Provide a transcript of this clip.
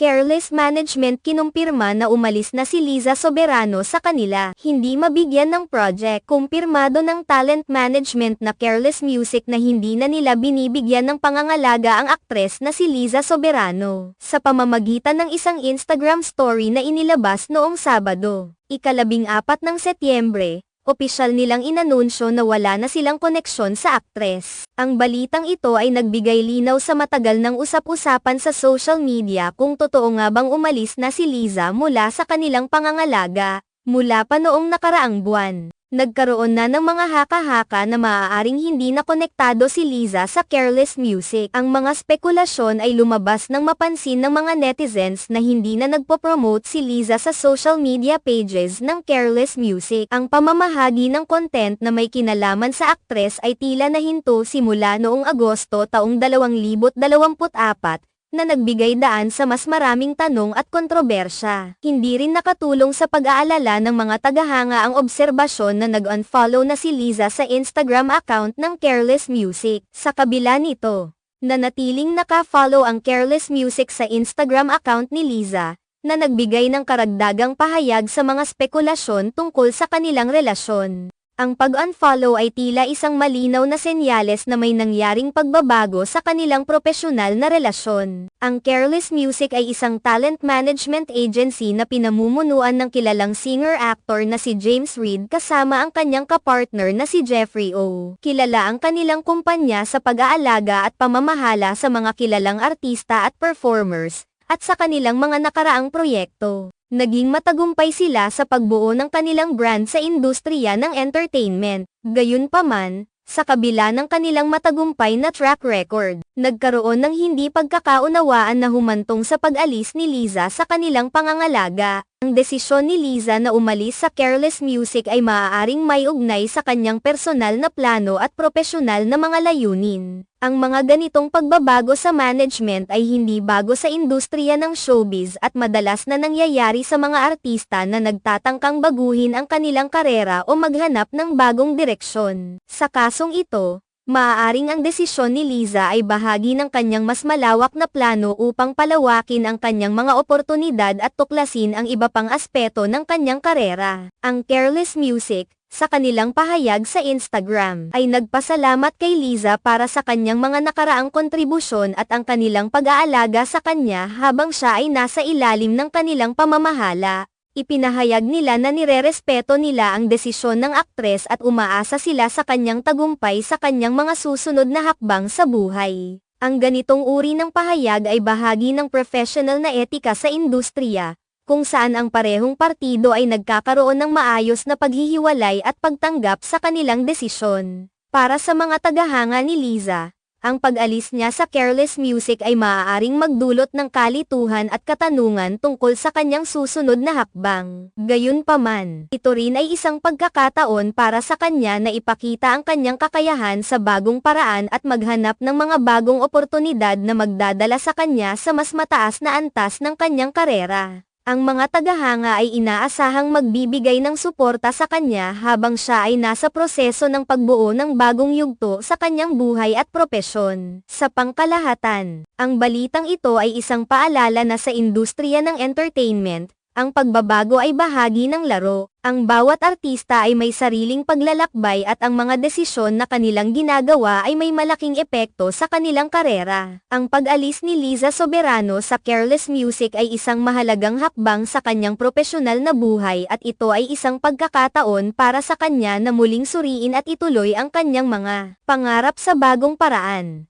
Careless Management kinumpirma na umalis na si Liza Soberano sa kanila. Hindi mabigyan ng project. Kumpirmado ng talent management na Careless Music na hindi na nila binibigyan ng pangangalaga ang aktres na si Liza Soberano. Sa pamamagitan ng isang Instagram story na inilabas noong Sabado, ika-14 ng Setyembre, opisyal nilang inanunsyo na wala na silang koneksyon sa aktres. Ang balitang ito ay nagbigay linaw sa matagal ng usap-usapan sa social media kung totoo nga bang umalis na si Liza mula sa kanilang pangangalaga, mula pa noong nakaraang buwan. Nagkaroon na ng mga haka-haka na maaaring hindi na konektado si Liza sa Careless Music. Ang mga spekulasyon ay lumabas ng mapansin ng mga netizens na hindi na nagpo-promote si Liza sa social media pages ng Careless Music. Ang pamamahagi ng content na may kinalaman sa aktres ay tila nahinto simula noong Agosto taong 2024, na nagbigay daan sa mas maraming tanong at kontrobersya. Hindi rin nakatulong sa pag-aalala ng mga tagahanga ang obserbasyon na nag-unfollow na si Liza sa Instagram account ng Careless Music. Sa kabila nito, nanatiling naka-follow ang Careless Music sa Instagram account ni Liza, na nagbigay ng karagdagang pahayag sa mga spekulasyon tungkol sa kanilang relasyon. Ang pag-unfollow ay tila isang malinaw na senyales na may nangyaring pagbabago sa kanilang propesyonal na relasyon. Ang Careless Music ay isang talent management agency na pinamumunuan ng kilalang singer-actor na si James Reid kasama ang kanyang kapartner na si Jeffrey O. Kilala ang kanilang kumpanya sa pag-aalaga at pamamahala sa mga kilalang artista at performers, at sa kanilang mga nakaraang proyekto. Naging matagumpay sila sa pagbuo ng kanilang brand sa industriya ng entertainment. Gayunpaman, sa kabila ng kanilang matagumpay na track record, nagkaroon ng hindi pagkakaunawaan na humantong sa pag-alis ni Liza sa kanilang pangangalaga. Ang desisyon ni Liza na umalis sa Careless Music ay maaaring may ugnay sa kanyang personal na plano at propesyonal na mga layunin. Ang mga ganitong pagbabago sa management ay hindi bago sa industriya ng showbiz at madalas na nangyayari sa mga artista na nagtatangkang baguhin ang kanilang karera o maghanap ng bagong direksyon. Sa kasong ito, maaaring ang desisyon ni Liza ay bahagi ng kanyang mas malawak na plano upang palawakin ang kanyang mga oportunidad at tuklasin ang iba pang aspeto ng kanyang karera. Ang Careless Music, sa kanilang pahayag sa Instagram, ay nagpasalamat kay Liza para sa kanyang mga nakaraang kontribusyon at ang kanilang pag-aalaga sa kanya habang siya ay nasa ilalim ng kanilang pamamahala. Ipinahayag nila na nirerespeto nila ang desisyon ng aktres at umaasa sila sa kanyang tagumpay sa kanyang mga susunod na hakbang sa buhay. Ang ganitong uri ng pahayag ay bahagi ng professional na etika sa industriya, kung saan ang parehong partido ay nagkakaroon ng maayos na paghihiwalay at pagtanggap sa kanilang desisyon. Para sa mga tagahanga ni Liza, ang pag-alis niya sa Careless Music ay maaaring magdulot ng kalituhan at katanungan tungkol sa kanyang susunod na hakbang. Gayunpaman, ito rin ay isang pagkakataon para sa kanya na ipakita ang kanyang kakayahan sa bagong paraan at maghanap ng mga bagong oportunidad na magdadala sa kanya sa mas mataas na antas ng kanyang karera. Ang mga tagahanga ay inaasahang magbibigay ng suporta sa kanya habang siya ay nasa proseso ng pagbuo ng bagong yugto sa kanyang buhay at propesyon. Sa pangkalahatan, ang balitang ito ay isang paalala na sa industriya ng entertainment, ang pagbabago ay bahagi ng laro. Ang bawat artista ay may sariling paglalakbay at ang mga desisyon na kanilang ginagawa ay may malaking epekto sa kanilang karera. Ang pag-alis ni Liza Soberano sa Careless Music ay isang mahalagang hakbang sa kanyang propesyonal na buhay at ito ay isang pagkakataon para sa kanya na muling suriin at ituloy ang kanyang mga pangarap sa bagong paraan.